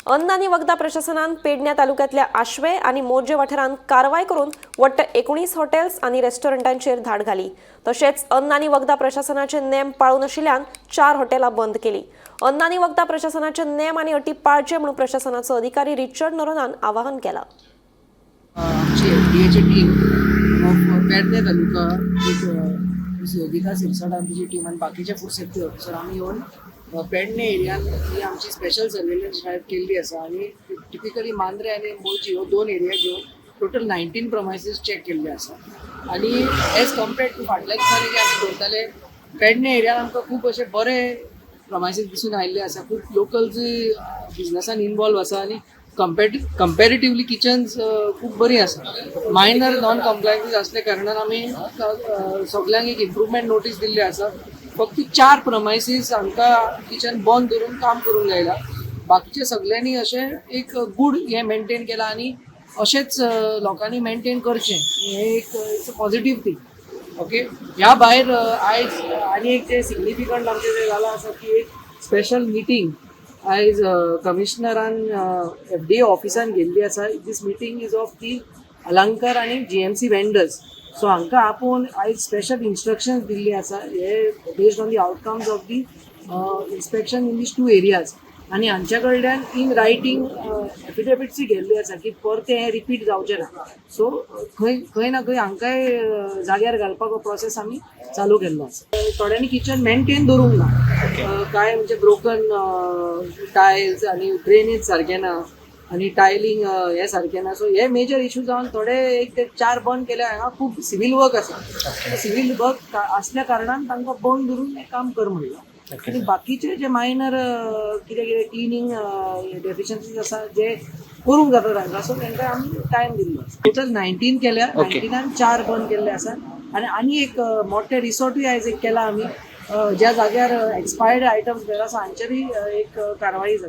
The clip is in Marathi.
अन्न आणि वखदा प्रशासनान पेडण्या तालुक्यातल्या आशवे आणि मोर्जे वाठारांत कारवाय करून वट्ट 19 हॉटेल्स आणि रेस्टॉरंटांचेर धाड घाली। तशेंच अन्न आणि वखदा प्रशासनाचे नेम पाळून नाशिल्ल्यान 4 हॉटेलां बंद केली। अन्न आणि वखदा प्रशासनाचे नेम आणि अटी पाळचे म्हणून प्रशासनाचो अधिकारी रिचर्ड नोरोनान आवाहन केला। आमची एफडीएची टीम पेडणे तालुका एक गीता सिरसाट आमची टीम आणि बाकीचे फूड सेफ्टी ऑफिसर आम्ही येऊन पेडणे एरियान ही आमची स्पेशल सर्वेलन्स ड्रायव्ह केल्ली आसा आणि टिपिकली मांद्रे आणि मोर्जी ह्यो दोन एरिया घेऊन टोटल 19 प्रमायसीस चेक केल्ले आसा आणि एज कम्पेर्ड टू फाटल्या दिसांनी जे आमी करताले पेडणे एरियान आमकां खूब अशे बरे प्रमायसीस दिसून आयिल्ले आसा। खूब लोकल्स बिजनेसान इनवॉल्व आसा आणि कंपॅरेटिवली किचन्स खूब बरी आसा। मायनर नॉन कंप्लायन्सीस असल्या कारणान आमी सगळ्यांक एक इम्प्रुवमेंट नोटीस दिल्ली आसा। फक्त 4 प्रमायसीस आमकां किचन बंद करून काम करूंक लायला। बाकीचे सगळ्यांनी अशे एक गूड हे मेंटेन केला आणि अशेंच लोकांनी मेंटेन करचें हे एक it's a positive thing. Okay, ह्या भायर आयज आनी एक जे सिग्निफिकंट आमचें जें जालां आसा की एक स्पेशल मिटींग आयज कमिशनरान एफडीए ऑफिसान घेल्ली आसा। दिस मिटींग इज ऑफ दी अलंकार आणि जीएमसी वेंडर्स। सो हांकां आपोवन आयज स्पेशल इन्स्ट्रक्शन्स दिल्ली आसा हे based on the outcomes of the inspection in these 2 areas आणि हांच्या कडल्यान इन रायटींग एफिडेविट्स घेल्ली आसा की परते हे रिपीट जावचें ना। सो खंय ना खंय हांकांय जाग्यार घालपाचो प्रोसेस आमी चालू केल्लो आसा। थोड्यांनी किचन मेंटेन दवरूंक ना, काय म्हणजे ब्रोकन टायल्स आणि ड्रेनेज सारकें ना आणि टायलिंग हे सारकें ना। सो हे मेजर इश्यू जावन थोडे एक ते 4 बंद केले। हांगा खूब सिव्हिल वर्क आसा, सिव्हिल वर्क असल्या कारणान तांकां बंद दवरून हें काम कर म्हणलां। आणि बाकीचे जे मायनर कितें कितें क्लिनिंग डेफिशियन्सीज आसा जे करूंक जाता तांकां, सो तांकां आमी टायम दिल्लो आसा। टोटल 19 केल्या, 19 4 बंद केल्ले आसा आणि एक मोठे रिसॉर्टूय आयज एक केला आमी ज्या जाग्यार एक्सपायर्ड आयटम्स आसा हांचेरूय एक कारवाई जाता।